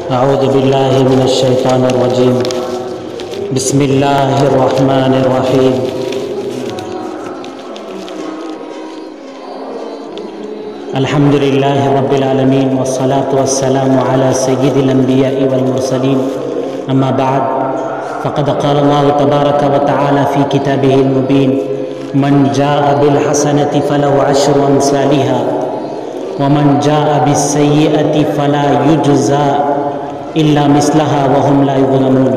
أعوذ بالله من الشيطان الرجيم. بسم الله الرحمن الرحيم. الحمد لله رب العالمين والصلاة والسلام على سيد الأنبياء والمرسلين. أما بعد، فقد قال الله تبارك وتعالى في كتابه المبين: من جاء بالحسنة فله عشر أمثالها ومن جاء بالسيئة فلا يجزى إلا مثلها وهم لا يظلمون.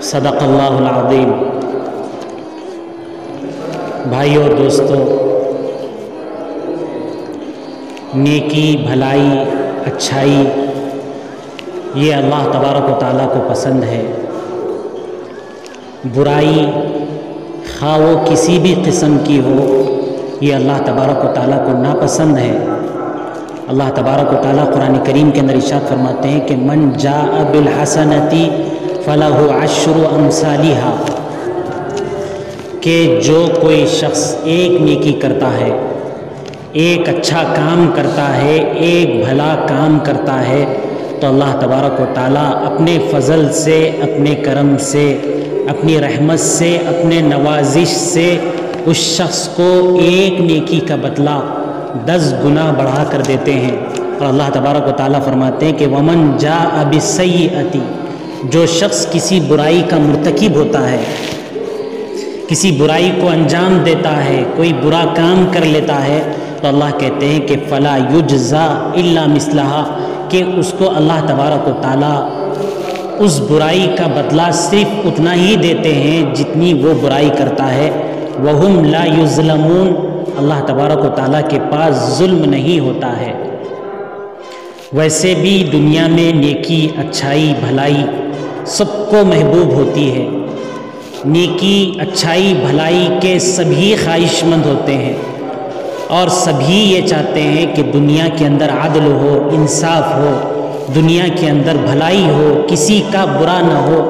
صدق اللہ العظیم. بھائیو اور دوستو، نیکی، بھلائی، اچھائی یہ اللہ تبارک و تعالیٰ کو پسند ہے. برائی خواہ وہ کسی بھی قسم کی ہو، یہ اللہ تبارک و تعالیٰ کو ناپسند ہے. اللہ تبارک و تعالیٰ قرآن کریم کے اندر ارشاد فرماتے ہیں کہ من جاء بالحسنتی فلہ عشر امثالہا، کہ جو کوئی شخص ایک نیکی کرتا ہے، ایک اچھا کام کرتا ہے، ایک بھلا کام کرتا ہے، تو اللہ تبارک و تعالیٰ اپنے فضل سے، اپنے کرم سے، اپنی رحمت سے، اپنے نوازش سے اس شخص کو ایک نیکی کا بدلہ 10 گنا بڑھا کر دیتے ہیں. اور اللہ تبارک و تعالیٰ فرماتے ہیں کہ ومن جاء بالسیئۃ، جو شخص کسی برائی کا مرتکب ہوتا ہے، کسی برائی کو انجام دیتا ہے، کوئی برا کام کر لیتا ہے، تو اللہ کہتے ہیں کہ فلا یجزا الا مثلہا، کہ اس کو اللہ تبارک و تعالیٰ اس برائی کا بدلہ صرف اتنا ہی دیتے ہیں جتنی وہ برائی کرتا ہے. وہم لا یظلمون، اللہ تبارک و تعالیٰ کے پاس ظلم نہیں ہوتا ہے. ویسے بھی دنیا میں نیکی، اچھائی، بھلائی سب کو محبوب ہوتی ہے. نیکی، اچھائی، بھلائی کے سبھی خواہش مند ہوتے ہیں، اور سبھی یہ چاہتے ہیں کہ دنیا کے اندر عدل ہو، انصاف ہو، دنیا کے اندر بھلائی ہو، کسی کا برا نہ ہو.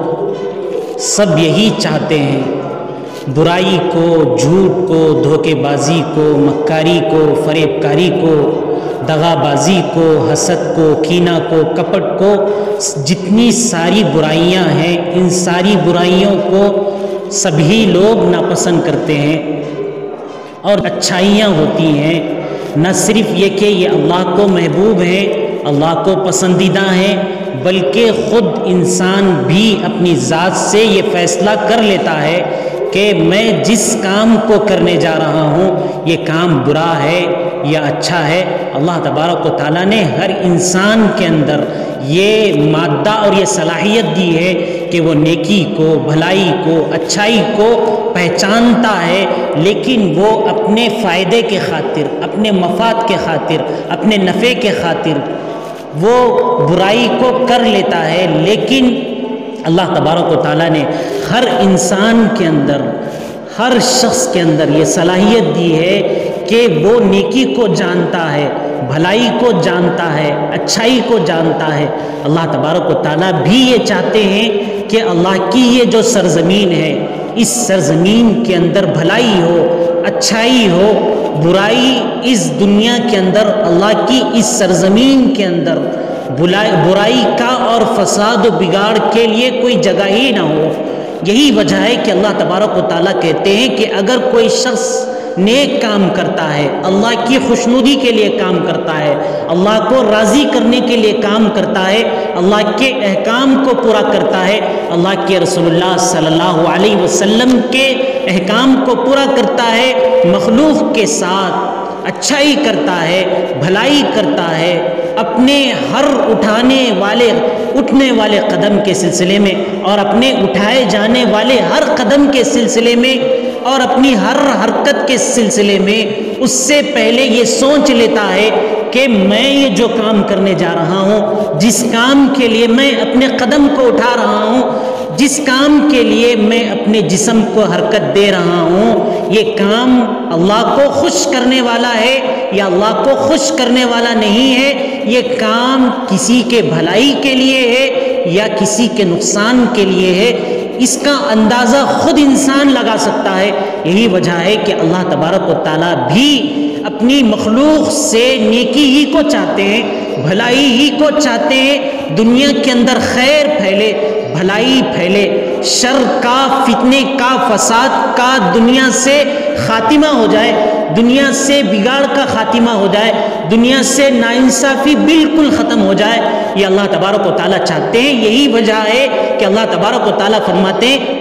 سب یہی چاہتے ہیں. برائی کو، جھوٹ کو، دھوکے بازی کو، مکاری کو، فریب کاری کو، دغا بازی کو، حسد کو، کینہ کو، کپٹ کو، جتنی ساری برائیاں ہیں، ان ساری برائیوں کو سبھی لوگ ناپسند کرتے ہیں. اور اچھائیاں ہوتی ہیں، نہ صرف یہ کہ یہ اللہ کو محبوب ہیں، اللہ کو پسندیدہ ہیں، بلکہ خود انسان بھی اپنی ذات سے یہ فیصلہ کر لیتا ہے کہ میں جس کام کو کرنے جا رہا ہوں یہ کام برا ہے یا اچھا ہے. اللہ تبارک و تعالیٰ نے ہر انسان کے اندر یہ مادہ اور یہ صلاحیت دی ہے کہ وہ نیکی کو، بھلائی کو، اچھائی کو پہچانتا ہے، لیکن وہ اپنے فائدے کے خاطر، اپنے مفاد کے خاطر، اپنے نفع کے خاطر وہ برائی کو کر لیتا ہے. لیکن اللہ تبارک و تعالیٰ نے ہر انسان کے اندر، ہر شخص کے اندر یہ صلاحیت دی ہے کہ وہ نیکی کو جانتا ہے، بھلائی کو جانتا ہے، اچھائی کو جانتا ہے. اللہ تبارک و تعالیٰ بھی یہ چاہتے ہیں کہ اللہ کی یہ جو سرزمین ہے، اس سرزمین کے اندر بھلائی ہو، اچھائی ہو. برائی اس دنیا کے اندر، اللہ کی اس سرزمین کے اندر برائی کا اور فساد و بگاڑ کے لیے کوئی جگہ ہی نہ ہو. یہی وجہ ہے کہ اللہ تبارک و تعالیٰ کہتے ہیں کہ اگر کوئی شخص نیک کام کرتا ہے، اللہ کی خوشنودی کے لیے کام کرتا ہے، اللہ کو راضی کرنے کے لیے کام کرتا ہے، اللہ کے احکام کو پورا کرتا ہے، اللہ کے رسول اللہ صلی اللہ علیہ وسلم کے احکام کو پورا کرتا ہے، مخلوق کے ساتھ اچھائی کرتا ہے، بھلائی کرتا ہے، اپنے ہر اٹھنے والے قدم کے سلسلے میں، اور اپنے اٹھائے جانے والے ہر قدم کے سلسلے میں، اور اپنی ہر حرکت کے سلسلے میں اس سے پہلے یہ سوچ لیتا ہے کہ میں یہ جو کام کرنے جا رہا ہوں، جس کام کے لیے میں اپنے قدم کو اٹھا رہا ہوں، جس کام کے لیے میں اپنے جسم کو حرکت دے رہا ہوں، یہ کام اللہ کو خوش کرنے والا ہے یا اللہ کو خوش کرنے والا نہیں ہے، یہ کام کسی کے بھلائی کے لیے ہے یا کسی کے نقصان کے لیے ہے، اس کا اندازہ خود انسان لگا سکتا ہے. یہی وجہ ہے کہ اللہ تبارک و تعالیٰ بھی اپنی مخلوق سے نیکی ہی کو چاہتے ہیں، بھلائی ہی کو چاہتے ہیں، دنیا کے اندر خیر پھیلے، بھلائی پھیلے، شر کا، فتنے کا، فساد کا دنیا سے خاتمہ ہو جائے، دنیا سے بگاڑ کا خاتمہ ہو جائے، دنیا سے ناانصافی بالکل ختم ہو جائے، یہ اللہ تبارک و تعالیٰ چاہتے ہیں۔ یہی وجہ ہے کہ اللہ تبارک و تعالیٰ فرماتے ہیں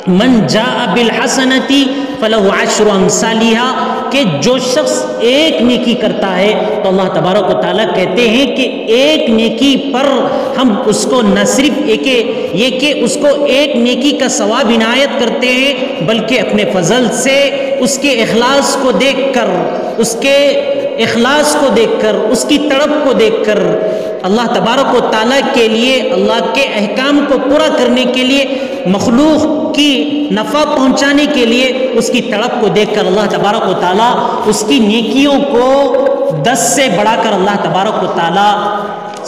من جاء بالحسنتی فلہ عشر امثالہا، کہ جو شخص ایک نیکی کرتا ہے تو اللہ تبارک و تعالیٰ کہتے ہیں کہ ایک نیکی پر ہم اس کو نہ صرف یہ کہ اس کو ایک نیکی کا ثواب عنایت کرتے ہیں، بلکہ اپنے فضل سے اس کے اخلاص کو دیکھ کر، اس کے اخلاص کو دیکھ کر، اس کی تڑپ کو دیکھ کر، اللہ تبارک و تعالیٰ کے لیے، اللہ کے احکام کو پورا کرنے کے لیے، مخلوق کی نفع پہنچانے کے لیے اس کی تڑپ کو دیکھ کر اللہ تبارک و تعالیٰ اس کی نیکیوں کو 10 سے بڑھا کر اللہ تبارک و تعالیٰ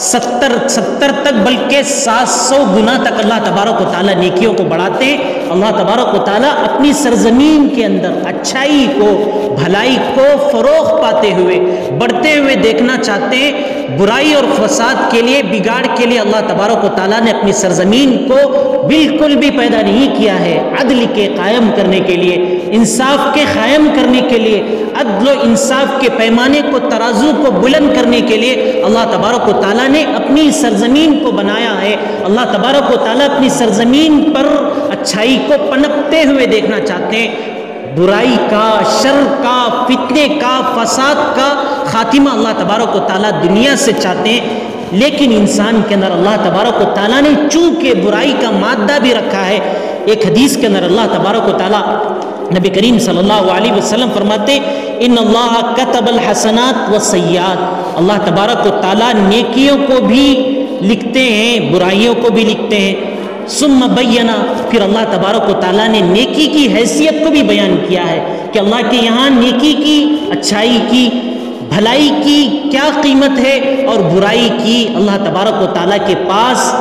70 تک، بلکہ 700 گنا تک اللہ تبارک و تعالیٰ نیکیوں کو بڑھاتے ہیں۔ اللہ تبارک و تعالیٰ اپنی سرزمین کے اندر اچھائی کو، بھلائی کو فروغ پاتے ہوئے، بڑھتے ہوئے دیکھنا چاہتے ہیں۔ برائی اور فساد کے لیے، بگاڑ کے لیے اللہ تبارک و تعالیٰ نے اپنی سرزمین کو بالکل بھی پیدا نہیں کیا ہے۔ عدل کے قائم کرنے کے لیے، انصاف کے قائم کرنے کے لیے، عدل و انصاف کے پیمانے کو، ترازو کو بلند کرنے کے لیے اللہ تبارک و تعالیٰ نے اپنی سرزمین کو بنایا ہے۔ اللہ تبارک و تعالیٰ اپنی سرزمین پر اچھائی کو پنپتے ہوئے دیکھنا چاہتے ہیں۔ برائی کا، شر کا، فتنے کا، فساد کا خاتمہ اللہ تبارک و تعالیٰ دنیا سے چاہتے ہیں، لیکن انسان کے اندر اللہ تبارک و تعالیٰ نے چونکہ برائی کا مادہ بھی رکھا ہے۔ ایک حدیث کے اندر اللہ تبارک و تعالیٰ، نبی کریم صلی اللہ علیہ وسلم فرماتے ان اللہ کتب الحسنات والسیئات، اللہ تبارک و تعالیٰ نیکیوں کو بھی لکھتے ہیں، برائیوں کو بھی لکھتے ہیں۔ ثم بینا، پھر اللہ تبارک و تعالیٰ نے نیکی کی حیثیت کو بھی بیان کیا ہے کہ اللہ کے یہاں نیکی کی، اچھائی کی، بھلائی کی کیا قیمت ہے، اور برائی کی اللہ تبارک و تعالیٰ کے پاس،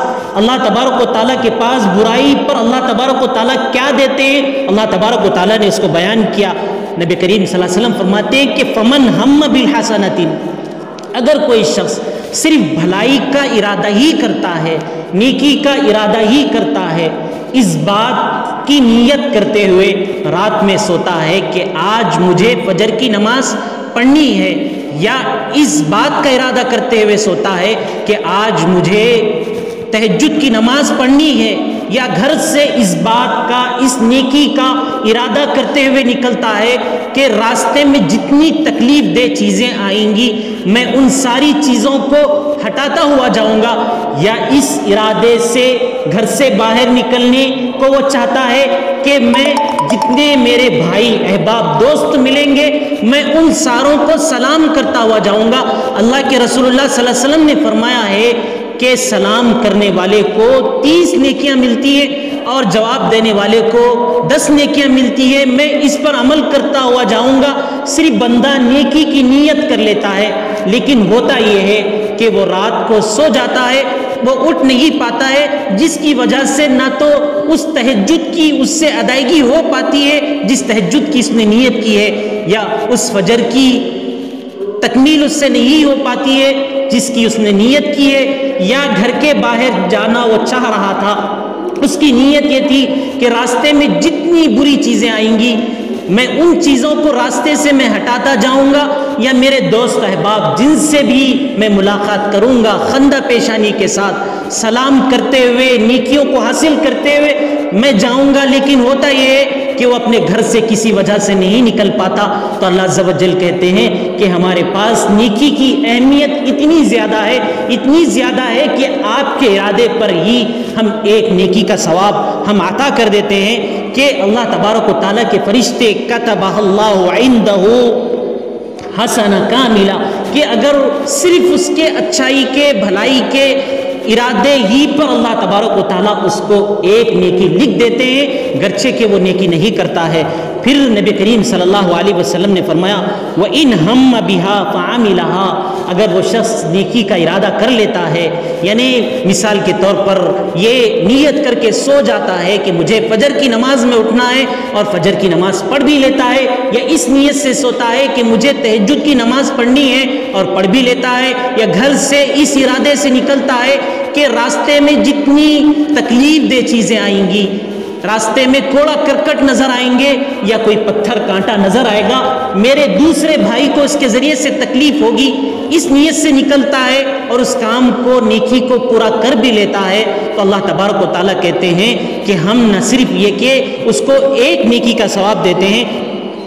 اللہ تبارک و تعالیٰ کے پاس برائی پر اللہ تبارک و تعالیٰ کیا دیتے ہیں، اللہ تبارک و تعالیٰ نے اس کو بیان کیا۔ نبی کریم صلی اللہ علیہ وسلم فرماتے ہیں کہ فمن ہم بالحسنۃ، اگر کوئی شخص صرف بھلائی کا ارادہ ہی کرتا ہے، نیکی کا ارادہ ہی کرتا ہے، اس بات کی نیت کرتے ہوئے رات میں سوتا ہے کہ آج مجھے فجر کی نماز پڑھنی ہے، یا اس بات کا ارادہ کرتے ہوئے سوتا ہے کہ آج مجھے تہجد کی نماز پڑھنی ہے، یا گھر سے اس بات کا، اس نیکی کا ارادہ کرتے ہوئے نکلتا ہے کہ راستے میں جتنی تکلیف دہ چیزیں آئیں گی میں ان ساری چیزوں کو ہٹاتا ہوا جاؤں گا، یا اس ارادے سے گھر سے باہر نکلنے کو وہ چاہتا ہے کہ میں جتنے میرے بھائی، احباب، دوست ملیں گے میں ان ساروں کو سلام کرتا ہوا جاؤں گا۔ اللہ کے رسول اللہ صلی اللہ علیہ وسلم نے فرمایا ہے کہ سلام کرنے والے کو 30 نیکیاں ملتی ہیں اور جواب دینے والے کو 10 نیکیاں ملتی ہے۔ میں اس پر عمل کرتا ہوا جاؤں گا۔ صرف بندہ نیکی کی نیت کر لیتا ہے، لیکن ہوتا یہ ہے کہ وہ رات کو سو جاتا ہے، وہ اٹھ نہیں پاتا ہے، جس کی وجہ سے نہ تو اس تہجد کی اس سے ادائیگی ہو پاتی ہے جس تہجد کی اس نے نیت کی ہے، یا اس فجر کی تکمیل اس سے نہیں ہو پاتی ہے جس کی اس نے نیت کی ہے، یا گھر کے باہر جانا وہ چاہ رہا تھا، اس کی نیت یہ تھی کہ راستے میں جتنی بری چیزیں آئیں گی میں ان چیزوں کو راستے سے میں ہٹاتا جاؤں گا، یا میرے دوست احباب جن سے بھی میں ملاقات کروں گا خندہ پیشانی کے ساتھ سلام کرتے ہوئے، نیکیوں کو حاصل کرتے ہوئے میں جاؤں گا۔ لیکن ہوتا یہ ہے کہ وہ اپنے گھر سے کسی وجہ سے نہیں نکل پاتا، تو اللہ عز و جل کہتے ہیں کہ ہمارے پاس نیکی کی اہمیت اتنی زیادہ ہے، اتنی زیادہ ہے کہ آپ کے ارادے پر ہی ہم ایک نیکی کا ثواب ہم عطا کر دیتے ہیں، کہ اللہ تبارک و تعالیٰ کے فرشتے کتبہ اللہ عندہ حسنہ کاملہ، کہ اگر صرف اس کے اچھائی کے، بھلائی کے ارادے ہی پر اللہ تبارک و تعالیٰ اس کو ایک نیکی لکھ دیتے ہیں، گرچہ کہ وہ نیکی نہیں کرتا ہے۔ پھر نبی کریم صلی اللہ علیہ وسلم نے فرمایا وَإِنْ هَمَّ بِهَا فَعَمِلَهَا، اگر وہ شخص نیکی کا ارادہ کر لیتا ہے، یعنی مثال کے طور پر یہ نیت کر کے سو جاتا ہے کہ مجھے فجر کی نماز میں اٹھنا ہے اور فجر کی نماز پڑھ بھی لیتا ہے، یا اس نیت سے سوتا ہے کہ مجھے تہجد کی نماز پڑھنی ہے اور پڑھ بھی لیتا ہے، یا گھر سے اس ارادے سے نکلتا ہے کہ راستے میں جتنی تکلیف دہ چیزیں آئیں گی، راستے میں کوڑا کرکٹ نظر آئیں گے یا کوئی پتھر کانٹا نظر آئے گا، میرے دوسرے بھائی کو اس کے ذریعے سے تکلیف ہوگی، اس نیت سے نکلتا ہے اور اس کام کو، نیکی کو پورا کر بھی لیتا ہے، تو اللہ تبارک و تعالیٰ کہتے ہیں کہ ہم نہ صرف یہ کہ اس کو ایک نیکی کا ثواب دیتے ہیں،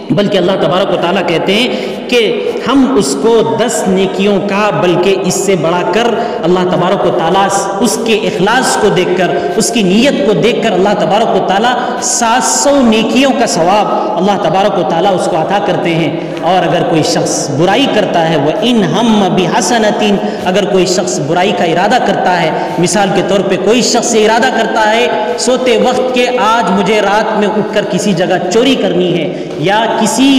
بلکہ اللہ تبارک و تعالیٰ کہتے ہیں کہ ہم اس کو 10 نیکیوں کا، بلکہ اس سے بڑھا کر اللہ تبارک و تعالیٰ اس کے اخلاص کو دیکھ کر، اس کی نیت کو دیکھ کر اللہ تبارک و تعالیٰ 700 نیکیوں کا ثواب اللہ تبارک و تعالیٰ اس کو عطا کرتے ہیں۔ اور اگر کوئی شخص برائی کرتا ہے، وَإِنْ هَمَّ بِحَسَنَةٍ، اگر کوئی شخص برائی کا ارادہ کرتا ہے، مثال کے طور پہ کوئی شخص یہ ارادہ کرتا ہے سوتے وقت کہ آج مجھے رات میں اٹھ کر کسی جگہ چوری کرنی ہے، یا کسی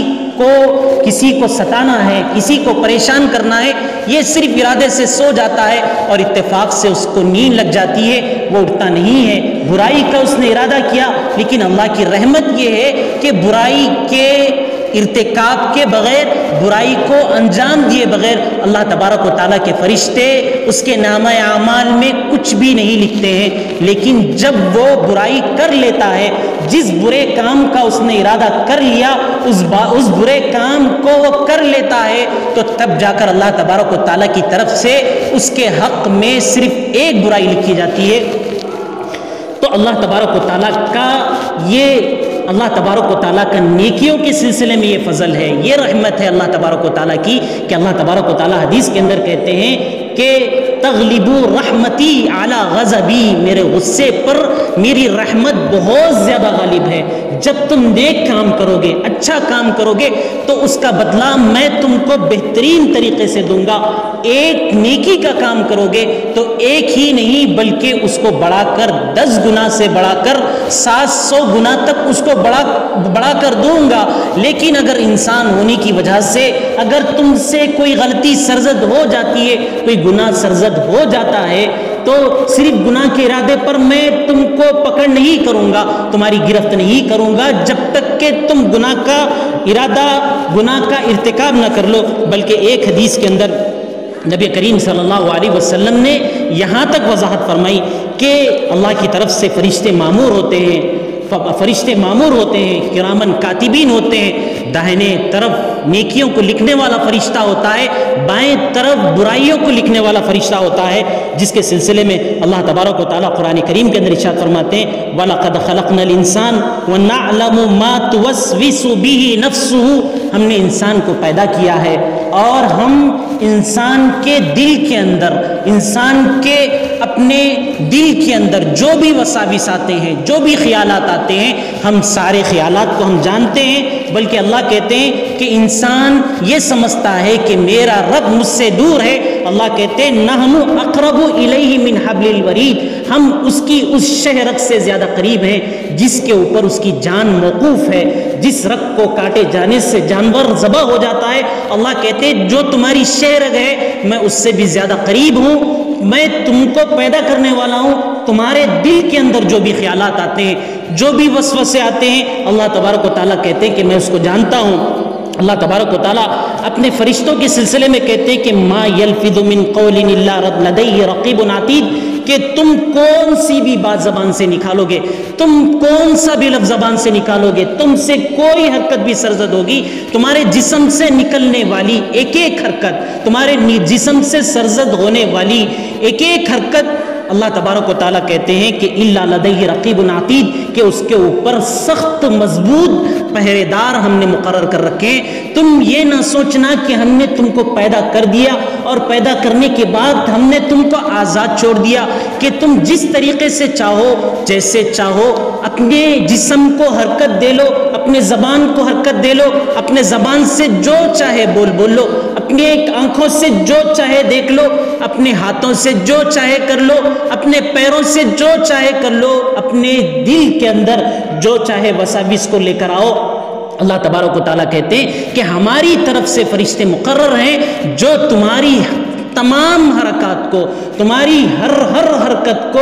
کو ستانا ہے، کسی کو پریشان کرنا ہے، یہ صرف ارادے سے سو جاتا ہے اور اتفاق سے اس کو نیند لگ جاتی ہے، وہ اٹھتا نہیں ہے، برائی کا اس نے ارادہ کیا، لیکن اللہ کی رحمت یہ ہے کہ برائی کے ارتکاب کے بغیر، برائی کو انجام دیے بغیر اللہ تبارک و تعالیٰ کے فرشتے اس کے نامہ اعمال میں کچھ بھی نہیں لکھتے ہیں، لیکن جب وہ برائی کر لیتا ہے، جس برے کام کا اس نے ارادہ کر لیا، اس برے کام کو وہ کر لیتا ہے، تو تب جا کر اللہ تبارک و تعالیٰ کی طرف سے اس کے حق میں صرف ایک برائی لکھی جاتی ہے۔ تو اللہ تبارک و تعالیٰ کا اللہ تبارک و تعالیٰ کا نیکیوں کے سلسلے میں یہ فضل ہے، یہ رحمت ہے اللہ تبارک و تعالیٰ کی، کہ اللہ تبارک و تعالیٰ حدیث کے اندر کہتے ہیں کہ تغلبو رحمتی علی غضبی، میرے غصے پر میری رحمت بہت زیادہ غالب ہے۔ جب تم نیک کام کرو گے، اچھا کام کرو گے، تو اس کا بدلہ میں تم کو بہترین طریقے سے دوں گا۔ ایک نیکی کا کام کرو گے تو ایک ہی نہیں بلکہ اس کو بڑھا کر 10 گنا سے بڑھا کر 700 گنا تک اس کو بڑھا کر دوں گا۔ لیکن اگر انسان ہونے کی وجہ سے اگر تم سے کوئی غلطی سرزد ہو جاتی ہے، کوئی گناہ سرزد ہو جاتا ہے، تو صرف گناہ کے ارادے پر میں تم کو پکڑ نہیں کروں گا، تمہاری گرفت نہیں کروں گا جب تک کہ تم گناہ کا ارادہ، گناہ کا ارتکاب نہ کر لو۔ بلکہ ایک حدیث کے اندر نبی کریم صلی اللہ علیہ وسلم نے یہاں تک وضاحت فرمائی کہ اللہ کی طرف سے فرشتے مامور ہوتے ہیں، کرامن کاتبین ہوتے ہیں، داہنے طرف نیکیوں کو لکھنے والا فرشتہ ہوتا ہے، بائیں طرف برائیوں کو لکھنے والا فرشتہ ہوتا ہے، جس کے سلسلے میں اللہ تبارک و تعالیٰ قرآن کریم کے اندر ارشاد فرماتے ہیں وَلَقَدْ خَلَقْنَا الْإِنسَانَ وَنَعْلَمُ مَا تُوَسْوِسُ بِهِ نَفْسُهُ، ہم نے انسان کو پیدا کیا ہے اور ہم انسان کے دل کے اندر، انسان کے اپنے دل کے اندر جو بھی وساوس آتے ہیں، جو بھی خیالات آتے ہیں، ہم سارے خیالات کو ہم جانتے ہیں۔ بلکہ اللہ کہتے ہیں کہ انسان یہ سمجھتا ہے کہ میرا رب مجھ سے دور ہے، اللہ کہتے ہیں نَحْنُ أَقْرَبُ إِلَيْهِ مِنْ حَبْلِ الْوَرِيدِ، ہم اس کی اس شہرگ سے زیادہ قریب ہیں جس کے اوپر اس کی جان موقوف ہے، جس رگ کو کاٹے جانے سے جانور ذبح ہو جاتا ہے۔ اللہ کہتے ہیں جو تمہاری شہرگ ہے میں اس سے بھی زیادہ قریب ہوں، میں تم کو پیدا کرنے والا ہوں، تمہارے دل کے اندر جو بھی خیالات آتے ہیں، جو بھی وسوسے آتے ہیں، اللہ تبارک و تعالیٰ کہتے ہیں کہ میں اس کو جانتا ہوں۔ اللہ تبارک و تعالیٰ اپنے فرشتوں کے سلسلے میں کہتے ہیں کہ ما یلفظ من قول الا لدیہ رقیب عتید، کہ تم کون سی بھی بات زبان سے نکالو گے، تم کون سا بھی لفظ زبان سے نکالو گے، تم سے کوئی حرکت بھی سرزد ہوگی، تمہارے جسم سے نکلنے والی ایک ایک حرکت، تمہارے جسم سے سرزد ہونے والی ایک ایک حرکت، اللہ تبارک و تعالیٰ کہتے ہیں کہ الا لدیہ رقیب عتید، کہ اس کے اوپر سخت مضبوط پہرے دار ہم نے مقرر کر رکھے ہیں۔ تم یہ نہ سوچنا کہ ہم نے تم کو پیدا کر دیا اور پیدا کرنے کے بعد ہم نے تم کو آزاد چھوڑ دیا کہ تم جس طریقے سے چاہو، جیسے چاہو اپنے جسم کو حرکت دے لو، اپنے زبان کو حرکت دے لو، اپنے زبان سے جو چاہے بول لو، اپنے آنکھوں سے جو چاہے دیکھ لو، اپنے ہاتھوں سے جو چاہے کر لو، اپنے پیروں سے جو چاہے کر لو، اپنے دل کے اندر جو چاہے وساوس کو لے کر آؤ۔ اللہ تبارک و تعالیٰ کہتے ہیں کہ ہماری طرف سے فرشتے مقرر ہیں جو تمہاری تمام حرکات کو، تمہاری ہر حرکت کو،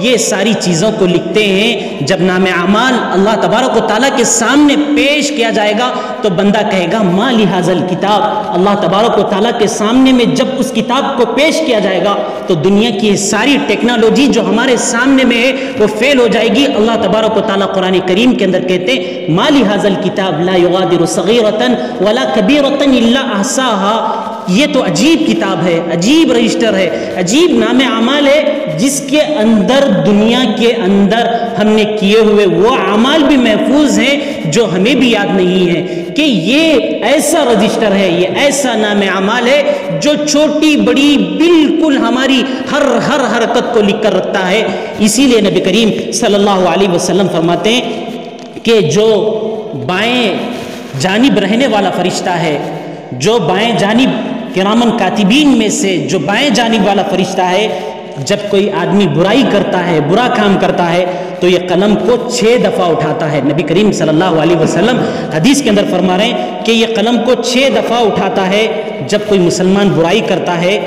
یہ ساری چیزوں کو لکھتے ہیں۔ جب نام اعمال اللہ تبارک و تعالیٰ کے سامنے پیش کیا جائے گا تو بندہ کہے گا ما لہذا الکتاب۔ اللہ تبارک و تعالیٰ کے سامنے میں جب اس کتاب کو پیش کیا جائے گا تو دنیا کی ساری ٹیکنالوجی جو ہمارے سامنے میں ہے وہ فیل ہو جائے گی۔ اللہ تبارک و تعالیٰ قرآن کریم کے اندر کہتے ہیں ما لہذا الکتاب لا یغادر صغیرۃ ولا کبیرۃ الا احصاها۔ یہ تو عجیب کتاب ہے، عجیب رجسٹر ہے، عجیب نام اعمال ہے، جس کے اندر دنیا کے اندر ہم نے کیے ہوئے وہ اعمال بھی محفوظ ہیں جو ہمیں بھی یاد نہیں ہے، کہ یہ ایسا رجسٹر ہے، یہ ایسا نام اعمال ہے جو چھوٹی بڑی بالکل ہماری ہر حرکت کو لکھ کر رکھتا ہے۔ اسی لیے نبی کریم صلی اللہ علیہ وسلم فرماتے ہیں کہ جو بائیں جانب رہنے والا فرشتہ ہے، جو بائیں جانب کرامن کاتبین میں سے جو بائیں جانب والا فرشتہ ہے، جب کوئی آدمی برائی کرتا ہے، برا کام کرتا ہے تو یہ قلم کو 6 دفعہ اٹھاتا ہے۔ نبی کریم صلی اللہ علیہ وسلم حدیث کے اندر فرما رہے ہیں کہ یہ قلم کو 6 دفعہ اٹھاتا ہے۔ جب کوئی مسلمان برائی کرتا ہے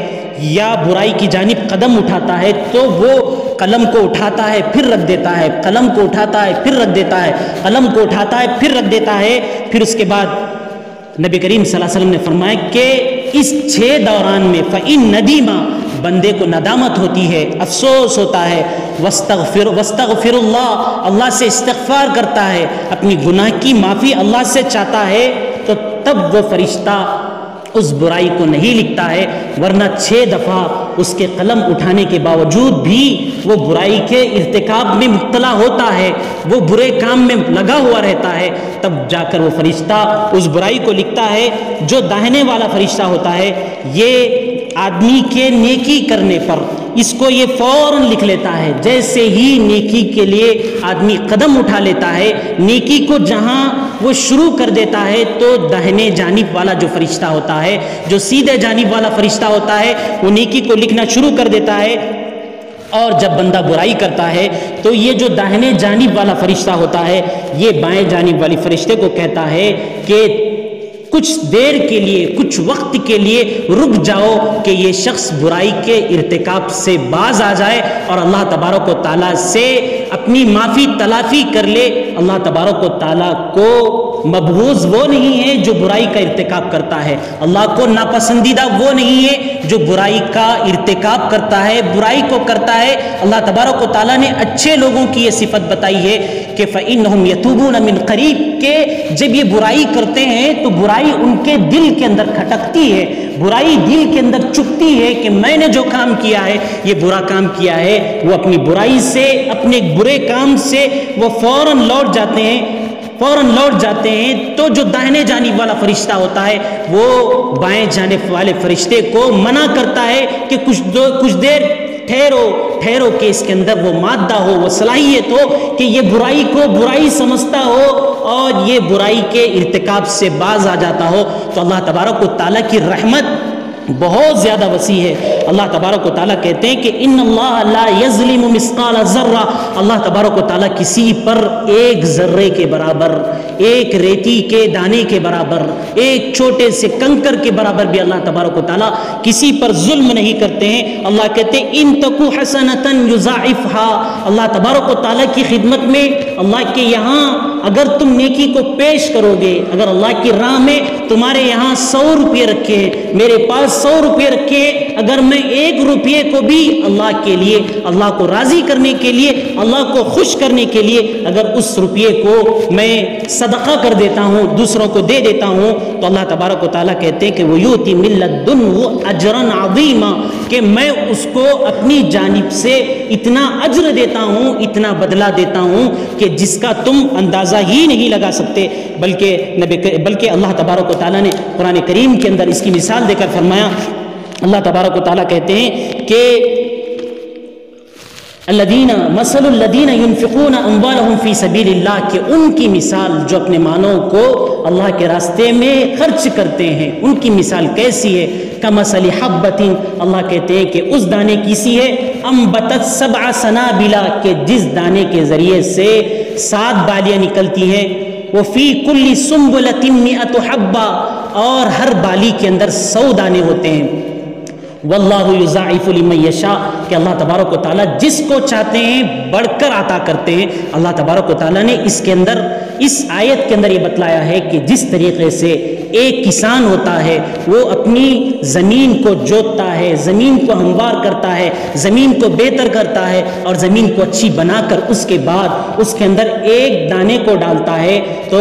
یا برائی کی جانب قدم اٹھاتا ہے تو وہ قلم کو اٹھاتا ہے پھر رکھ دیتا ہے، قلم کو اٹھاتا ہے پھر رکھ دیتا ہے، قلم کو اٹھاتا ہے پھر رکھ دیتا ہے۔ پھر اس کے بعد نبی کریم صلی اللہ علیہ وسلم نے فرمایا کہ اس 6 دوران میں فَإِن نَدِيمًا، بندے کو ندامت ہوتی ہے، افسوس ہوتا ہے، وَاسْتَغْفِرُ اللَّهِ، اللہ سے استغفار کرتا ہے، اپنی گناہ کی معافی اللہ سے چاہتا ہے، تو تب وہ فرشتہ اس برائی کو نہیں لکھتا ہے، ورنہ 6 دفعہ اس کے قلم اٹھانے کے باوجود بھی وہ برائی کے ارتکاب میں مبتلا ہوتا ہے، وہ برے کام میں لگا ہوا رہتا ہے، تب جا کر وہ فرشتہ اس برائی کو لکھتا ہے۔ جو داہنے والا فرشتہ ہوتا ہے یہ آدمی کے نیکی کرنے پر اس کو یہ فوراً لکھ لیتا ہے، جیسے ہی نیکی کے لیے آدمی قدم اٹھا لیتا ہے، نیکی کو جہاں وہ شروع کر دیتا ہے تو داہنے جانب والا جو فرشتہ ہوتا ہے، جو سیدھے جانب والا فرشتہ ہوتا ہے، وہ نیکی کو لکھنا شروع کر دیتا ہے۔ اور جب بندہ برائی کرتا ہے تو یہ جو داہنے جانب والا فرشتہ ہوتا ہے یہ بائیں جانب والی فرشتے کو کہتا ہے کہ کچھ دیر کے لیے، کچھ وقت کے لیے رک جاؤ کہ یہ شخص برائی کے ارتکاب سے باز آ جائے اور اللہ تبارک و تعالیٰ سے اپنی معافی تلافی کر لے۔ اللہ تبارک و تعالیٰ کو مبغوض وہ نہیں ہے جو برائی کا ارتکاب کرتا ہے، اللہ کو ناپسندیدہ وہ نہیں ہے جو برائی کا ارتکاب کرتا ہے، برائی کو کرتا ہے۔ اللہ تبارک و تعالیٰ نے اچھے لوگوں کی یہ صفت بتائی ہے کہ فَإِنَّهُمْ يَتُوبُونَ مِنْ قَرِيب، کہ جب یہ برائی کرتے ہیں تو برائی ان کے دل کے اندر کھٹکتی ہے، برائی دل کے اندر چپتی ہے کہ میں نے جو کام کیا ہے یہ برا کام کیا ہے، وہ اپنی برائی سے، اپنے برے کام سے وہ فوراً لوٹ جاتے ہیں، فوراً لوٹ جاتے ہیں۔ تو جو داہنے جانب والا فرشتہ ہوتا ہے وہ بائیں جانب والے فرشتے کو منع کرتا ہے کہ کچھ دیر ٹھہرو کہ اس کے اندر وہ مادہ ہو، وہ صلاحیت ہو کہ یہ برائی کو برائی سمجھتا ہو اور یہ برائی کے ارتکاب سے باز آ جاتا ہو۔ تو اللہ تبارک و تعالیٰ کی رحمت بہت زیادہ وسیع ہے۔ اللہ تبارک و تعالیٰ کہتے ہیں کہ ان اللہ لا یظلم مثقال ذرہ، اللہ تبارک و تعالیٰ کسی پر ایک ذرے کے برابر، ایک ریتی کے دانے کے برابر، ایک چھوٹے سے کنکر کے برابر بھی اللہ تبارک و تعالیٰ کسی پر ظلم نہیں کرتے ہیں۔ اللہ کہتے ہیں ان تکو حسنۃ یضاعفها، اللہ تبارک و تعالیٰ کی خدمت میں، اللہ کے یہاں اگر تم نیکی کو پیش کرو گے، اگر اللہ کی راہ میں تمہارے یہاں 100 روپے رکھے، میرے پاس 100 روپے رکھے، اگر میں 1 روپے کو بھی اللہ کے لیے، اللہ کو راضی کرنے کے لیے، اللہ کو خوش کرنے کے لیے اگر اس روپے کو میں صدقہ کر دیتا ہوں، دوسروں کو دے دیتا ہوں، تو اللہ تبارک و تعالیٰ کہتے ہیں کہ وَيُؤْتِ مِن لَدُنْهُ أَجْرًا عَظِيمًا، کہ میں اس کو اپنی جانب سے اتنا اجر دیتا ہوں، اتنا بدلہ دیتا ہوں کہ جس کا تم اندازہ ہی نہیں لگا سکتے۔ بلکہ اللہ تبارک و تعالیٰ نے قرآن کریم کے اندر اس کی مثال دے کر فرمایا، اللہ تبارک و تعالیٰ کہتے ہیں کہ مثل الذین ينفقون اموالهم فی سبیل اللہ، کہ ان کی مثال جو اپنے مالوں کو اللہ کے راستے میں خرچ کرتے ہیں، ان کی مثال کیسی ہے؟ کمثل حبۃ، اللہ کہتے ہیں کہ اس دانے کی سی ہے، انبتت 7 سنابل، کہ جس دانے کے ذریعے سے 7 بالیاں نکلتی ہیں، وَفِي كُلِّ سُنبُلَةٍ مِّئَةُ حَبَّةٍ اور ہر بالی کے اندر 100 دانے ہوتے ہیں. واللہ یضاعف لمن یشاء کہ اللہ تبارک و تعالیٰ جس کو چاہتے ہیں بڑھ کر عطا کرتے ہیں. اللہ تبارک و تعالیٰ نے اس کے اندر اس آیت کے اندر یہ بتلایا ہے کہ جس طریقے سے ایک کسان ہوتا ہے وہ اپنی زمین کو جوتتا ہے, زمین کو ہموار کرتا ہے, زمین کو بہتر کرتا ہے اور زمین کو اچھی بنا کر اس کے بعد اس کے اندر ایک دانے کو ڈالتا ہے, تو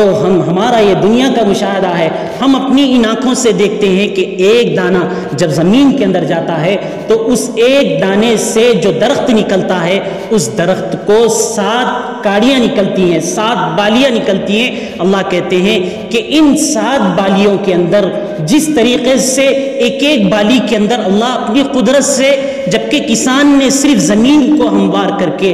ہمارا یہ دنیا کا مشاہدہ ہے. ہم اپنی ان آنکھوں سے دیکھتے ہیں کہ ایک دانہ جب زمین کے اندر جاتا ہے تو اس ایک دانے سے جو درخت نکلتا ہے اس درخت کو 7 کاڑیاں نکلتی ہیں, 7 بالیاں نکلتی ہیں. اللہ کہتے ہیں کہ ان 7 بالیوں کے اندر جس طریقے سے ایک ایک بالی کے اندر اللہ اپنی قدرت سے, جبکہ کسان نے صرف زمین کو ہموار کر کے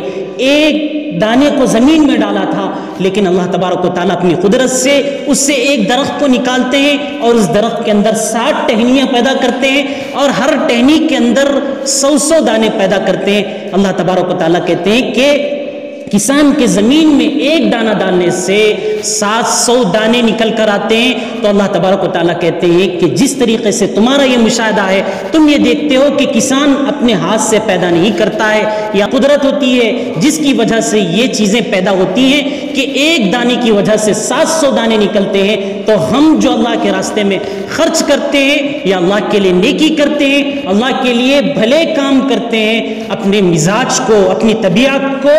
ایک دانے کو زمین میں ڈالا تھا, لیکن اللہ تبارک و تعالیٰ اپنی قدرت سے اس سے ایک درخت کو نکالتے ہیں اور اس درخت کے اندر 60 ٹہنیاں پیدا کرتے ہیں اور ہر ٹہنی کے اندر 100 دانے پیدا کرتے ہیں. اللہ تبارک و تعالیٰ کہتے ہیں کہ کسان کے زمین میں ایک دانہ ڈالنے سے 700 دانے نکل کر آتے ہیں. تو اللہ تبارک و تعالیٰ کہتے ہیں کہ جس طریقے سے تمہارا یہ مشاہدہ ہے, تم یہ دیکھتے ہو کہ کسان اپنے ہاتھ سے پیدا نہیں کرتا ہے, یا قدرت ہوتی ہے جس کی وجہ سے یہ چیزیں پیدا ہوتی ہیں کہ ایک دانے کی وجہ سے 700 دانے نکلتے ہیں. تو ہم جو اللہ کے راستے میں خرچ کرتے ہیں یا اللہ کے لیے نیکی کرتے ہیں, اللہ کے لیے بھلے کام کرتے ہیں, اپنے مزاج کو, اپنی طبیعت کو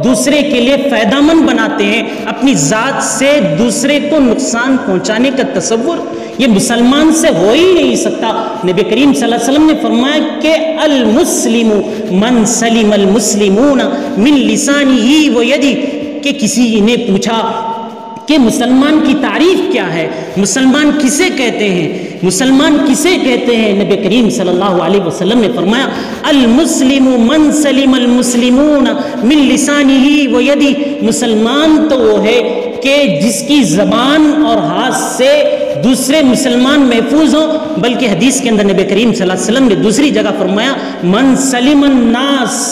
دوسرے کے لیے فائدہ مند بناتے ہیں, اپنی ذات سے دوسرے کو نقصان پہنچانے کا تصور یہ مسلمان سے ہو ہی نہیں سکتا. نبی کریم صلی اللہ علیہ وسلم نے فرمایا کہ المسلم من سلم المسلمون من لسانه ويده, کہ کسی نے پوچھا کہ مسلمان کی تعریف کیا ہے, مسلمان کسے کہتے ہیں, مسلمان کسے کہتے ہیں؟ نبی کریم صلی اللہ علیہ وسلم نے فرمایا المسلم من سلم المسلمون من لسانه ويده, مسلمان تو وہ ہے کہ جس کی زبان اور ہاتھ سے دوسرے مسلمان محفوظ ہوں. بلکہ حدیث کے اندر نبی کریم صلی اللہ علیہ وسلم نے دوسری جگہ فرمایا من سلم الناس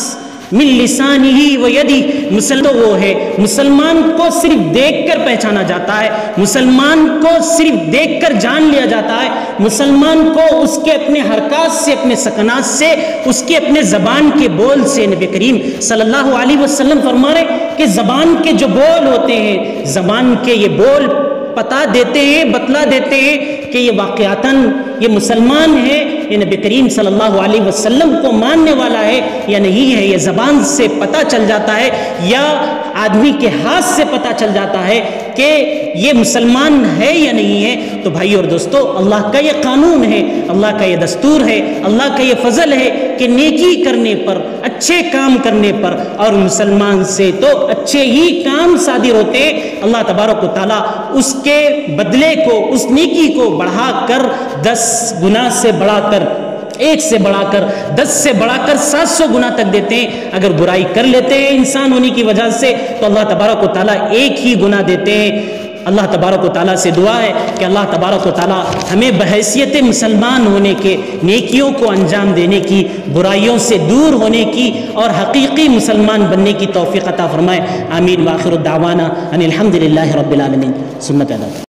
من لسانه ويده, مسلمان تو وہ ہے, مسلمان کو صرف دیکھ کر پہچانا جاتا ہے, مسلمان کو صرف دیکھ کر جان لیا جاتا ہے, مسلمان کو اس کے اپنے حرکات سے, اپنے سکنات سے, اس کے اپنے زبان کے بول سے. نبی کریم صلی اللہ علیہ وسلم فرما رہے کہ زبان کے جو بول ہوتے ہیں, زبان کے یہ بول پتا دیتے ہیں, بتلا دیتے ہیں کہ یہ واقعاتاً یہ مسلمان ہے, یہ نبی کریم صلی اللہ علیہ وسلم کو ماننے والا ہے یا نہیں ہے. یہ زبان سے پتہ چل جاتا ہے یا آدمی کے ہاتھ سے پتہ چل جاتا ہے کہ یہ مسلمان ہے یا نہیں ہے. تو بھائی اور دوستو, اللہ کا یہ قانون ہے, اللہ کا یہ دستور ہے, اللہ کا یہ فضل ہے کہ نیکی کرنے پر, اچھے کام کرنے پر, اور مسلمان سے تو اچھے ہی کام صادر ہوتے ہیں. اللہ تبارک و تعالیٰ اس کے بدلے کو, اس نیکی کو بڑھا کر 10 گنا سے بڑھا کر, 1 سے بڑھا کر 10 سے بڑھا کر 700 گنا تک دیتے ہیں. اگر برائی کر لیتے ہیں انسان ہونے کی وجہ سے تو اللہ تبارک و تعالیٰ 1 ہی گنا دیتے ہیں. اللہ تبارک و تعالیٰ سے دعا ہے کہ اللہ تبارک و تعالیٰ ہمیں بحیثیت مسلمان ہونے کے نیکیوں کو انجام دینے کی, برائیوں سے دور ہونے کی اور حقیقی مسلمان بننے کی توفیق عطا فرمائے. آمین. وآخر الدعوانا ان الحمد للہ رب العالمین. سنت ادا.